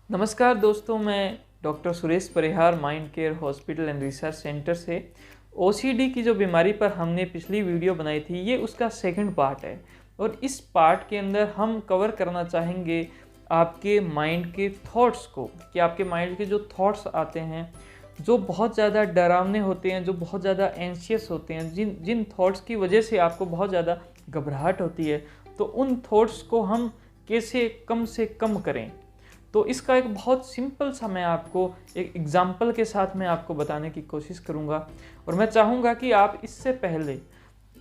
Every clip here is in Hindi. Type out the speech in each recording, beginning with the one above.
नमस्कार दोस्तों, मैं doctor Suresh Parihar mind care hospital and research centre से ओसीडी की जो बीमारी पर हमने पिछली वीडियो बनाई थी, ये उसका सेकंड पार्ट है। और इस पार्ट के अंदर हम कवर करना चाहेंगे आपके माइंड के थॉट्स को, कि आपके माइंड के जो थॉट्स आते हैं जो बहुत ज़्यादा डरावने होते हैं, जो बहुत ज़्यादा एंशियस होते हैं, जिन जिन थॉट्स की वजह से आपको बहुत ज़्यादा घबराहट होती है, तो उन थॉट्स को हम कैसे कम से कम करें। तो इसका एक बहुत सिंपल सा मैं आपको एक एग्जाम्पल के साथ मैं आपको बताने की कोशिश करूँगा। और मैं चाहूँगा कि आप इससे पहले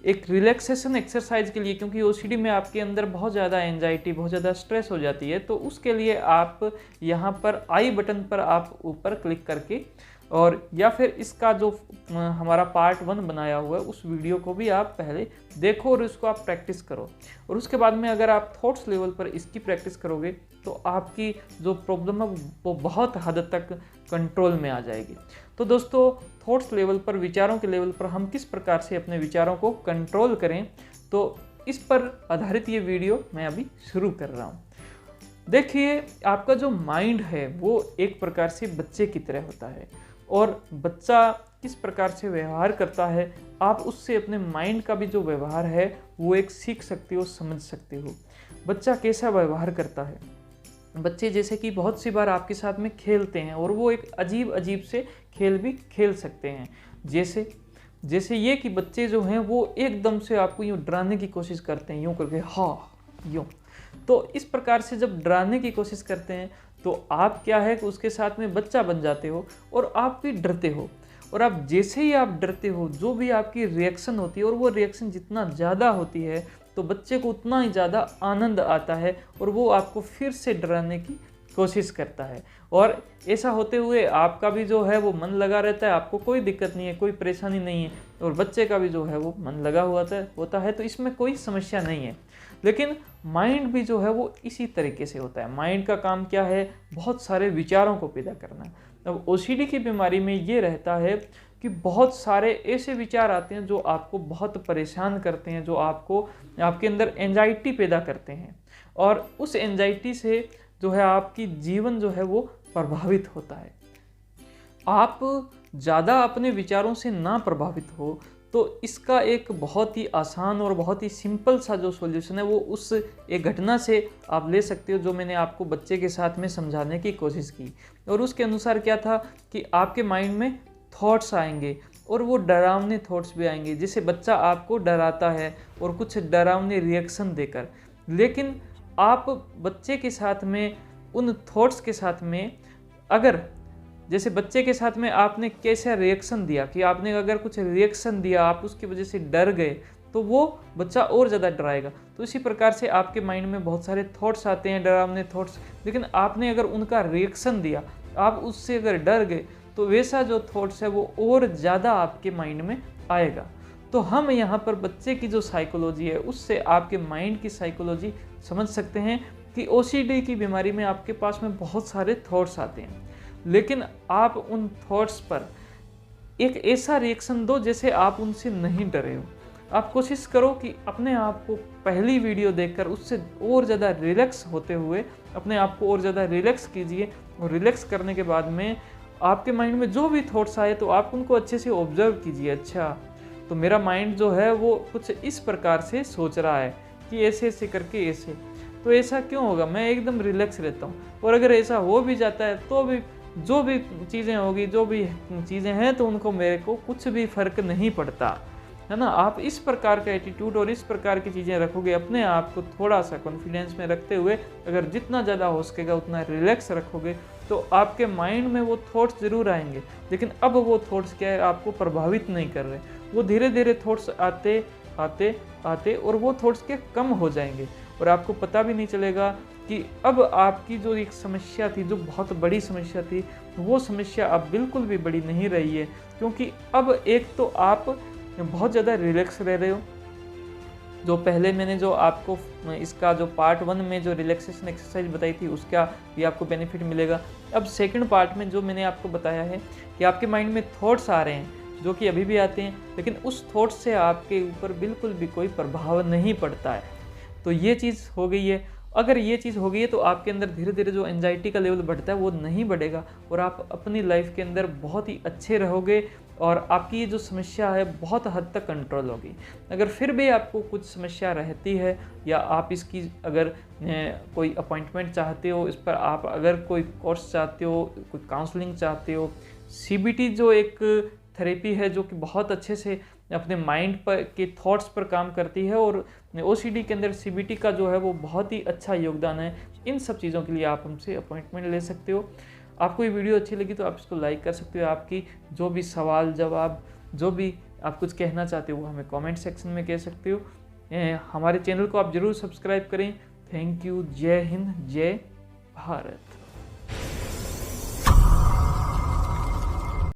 एक रिलैक्सेशन एक्सरसाइज के लिए, क्योंकि ओसीडी में आपके अंदर बहुत ज़्यादा एंजाइटी, बहुत ज़्यादा स्ट्रेस हो जाती है, तो उसके लिए आप यहाँ पर आई बटन पर आप ऊपर क्लिक करके, और या फिर इसका जो हमारा पार्ट 1 बनाया हुआ है उस वीडियो को भी आप पहले देखो और उसको आप प्रैक्टिस करो। और उसके बाद में अगर आप थॉट्स लेवल पर इसकी प्रैक्टिस करोगे तो आपकी जो प्रॉब्लम है वो बहुत हद तक कंट्रोल में आ जाएगी। तो दोस्तों, थॉट्स लेवल पर, विचारों के लेवल पर हम किस प्रकार से अपने विचारों को कंट्रोल करें, तो इस पर आधारित ये वीडियो मैं अभी शुरू कर रहा हूँ। देखिए, आपका जो माइंड है वो एक प्रकार से बच्चे की तरह होता है, और बच्चा किस प्रकार से व्यवहार करता है, आप उससे अपने माइंड का भी जो व्यवहार है वो एक सीख सकते हो, समझ सकते हो। बच्चा कैसा व्यवहार करता है, बच्चे जैसे कि बहुत सी बार आपके साथ में खेलते हैं और वो एक अजीब अजीब से खेल भी खेल सकते हैं। जैसे ये कि बच्चे जो हैं वो एकदम से आपको यूँ डराने की कोशिश करते हैं, यूँ करके हाँ यूँ। तो इस प्रकार से जब डराने की कोशिश करते हैं तो आप क्या है कि उसके साथ में बच्चा बन जाते हो और आप भी डरते हो। और आप जैसे ही आप डरते हो, जो भी आपकी रिएक्शन होती है, और वो रिएक्शन जितना ज़्यादा होती है तो बच्चे को उतना ही ज़्यादा आनंद आता है और वो आपको फिर से डराने की कोशिश करता है। और ऐसा होते हुए आपका भी जो है वो मन लगा रहता है, आपको कोई दिक्कत नहीं है, कोई परेशानी नहीं है, और बच्चे का भी जो है वो मन लगा हुआ होता है, तो इसमें कोई समस्या नहीं है। लेकिन माइंड भी जो है वो इसी तरीके से होता है। माइंड का काम क्या है? बहुत सारे विचारों को पैदा करना। अब ओसीडी की बीमारी में ये रहता है कि बहुत सारे ऐसे विचार आते हैं जो आपको बहुत परेशान करते हैं, जो आपके अंदर एंजाइटी पैदा करते हैं, और उस एंजाइटी से जो है आपकी जीवन जो है वो प्रभावित होता है। आप ज़्यादा अपने विचारों से ना प्रभावित हो तो इसका एक बहुत ही आसान और बहुत ही सिंपल सा जो सॉल्यूशन है वो उस एक घटना से आप ले सकते हो, जो मैंने आपको बच्चे के साथ में समझाने की कोशिश की। और उसके अनुसार क्या था कि आपके माइंड में थॉट्स आएंगे, और वो डरावने थॉट्स भी आएंगे, जैसे बच्चा आपको डराता है और कुछ डरावने रिएक्शन देकर। लेकिन आप बच्चे के साथ में, उन थॉट्स के साथ में, अगर जैसे बच्चे के साथ में आपने कैसा रिएक्शन दिया, कि आपने अगर कुछ रिएक्शन दिया, आप उसकी वजह से डर गए, तो वो बच्चा और ज़्यादा डराएगा। तो इसी प्रकार से आपके माइंड में बहुत सारे थॉट्स आते हैं, डरावने थॉट्स, लेकिन आपने अगर उनका रिएक्शन दिया, आप उससे अगर डर गए, तो वैसा जो थॉट्स है वो और ज़्यादा आपके माइंड में आएगा। तो हम यहाँ पर बच्चे की जो साइकोलॉजी है उससे आपके माइंड की साइकोलॉजी समझ सकते हैं कि ओसीडी की बीमारी में आपके पास में बहुत सारे थॉट्स आते हैं, लेकिन आप उन थॉट्स पर एक ऐसा रिएक्शन दो जैसे आप उनसे नहीं डरे हो। आप कोशिश करो कि अपने आप को पहली वीडियो देखकर उससे और ज़्यादा रिलैक्स होते हुए अपने आप को और ज़्यादा रिलैक्स कीजिए, और रिलैक्स करने के बाद में आपके माइंड में जो भी थॉट्स आए तो आप उनको अच्छे से ऑब्जर्व कीजिए। अच्छा, तो मेरा माइंड जो है वो कुछ इस प्रकार से सोच रहा है कि ऐसे ऐसे करके ऐसे, तो ऐसा क्यों होगा, मैं एकदम रिलैक्स रहता हूँ। और अगर ऐसा हो भी जाता है तो भी जो भी चीज़ें होगी, जो भी चीज़ें हैं, तो उनको मेरे को कुछ भी फ़र्क नहीं पड़ता, है ना। आप इस प्रकार का एटीट्यूड और इस प्रकार की चीज़ें रखोगे, अपने आप को थोड़ा सा कॉन्फिडेंस में रखते हुए, अगर जितना ज़्यादा हो सकेगा उतना रिलैक्स रखोगे, तो आपके माइंड में वो थॉट्स ज़रूर आएंगे, लेकिन अब वो थॉट्स क्या है, आपको प्रभावित नहीं कर रहे। वो धीरे धीरे थॉट्स आते आते आते और वो थॉट्स के कम हो जाएंगे, और आपको पता भी नहीं चलेगा कि अब आपकी जो एक समस्या थी, जो बहुत बड़ी समस्या थी, वो समस्या अब बिल्कुल भी बड़ी नहीं रही है, क्योंकि अब एक तो आप बहुत ज़्यादा रिलैक्स रह रहे हो। जो पहले मैंने जो आपको इसका जो पार्ट 1 में जो रिलैक्सेशन एक्सरसाइज बताई थी उसका भी आपको बेनिफिट मिलेगा। अब सेकंड पार्ट में जो मैंने आपको बताया है कि आपके माइंड में थॉट्स आ रहे हैं, जो कि अभी भी आते हैं, लेकिन उस थॉट्स से आपके ऊपर बिल्कुल भी कोई प्रभाव नहीं पड़ता है। तो ये चीज़ हो गई है। अगर ये चीज़ हो गई है तो आपके अंदर धीरे धीरे जो एंजाइटी का लेवल बढ़ता है वो नहीं बढ़ेगा और आप अपनी लाइफ के अंदर बहुत ही अच्छे रहोगे और आपकी ये जो समस्या है बहुत हद तक कंट्रोल होगी। अगर फिर भी आपको कुछ समस्या रहती है या आप इसकी अगर कोई अपॉइंटमेंट चाहते हो, इस पर आप अगर कोई कोर्स चाहते हो, कोई काउंसलिंग चाहते हो, सीबीटी जो एक थेरेपी है जो कि बहुत अच्छे से अपने माइंड पर के थॉट्स पर काम करती है और ओसीडी के अंदर सीबीटी का जो है वो बहुत ही अच्छा योगदान है। इन सब चीज़ों के लिए आप हमसे अपॉइंटमेंट ले सकते हो। आपको ये वीडियो अच्छी लगी तो आप इसको लाइक कर सकते हो। आपकी जो भी सवाल जवाब, जो भी आप कुछ कहना चाहते हो वो हमें कमेंट सेक्शन में कह सकते हो। हमारे चैनल को आप ज़रूर सब्सक्राइब करें। Thank you. जय हिंद, जय भारत।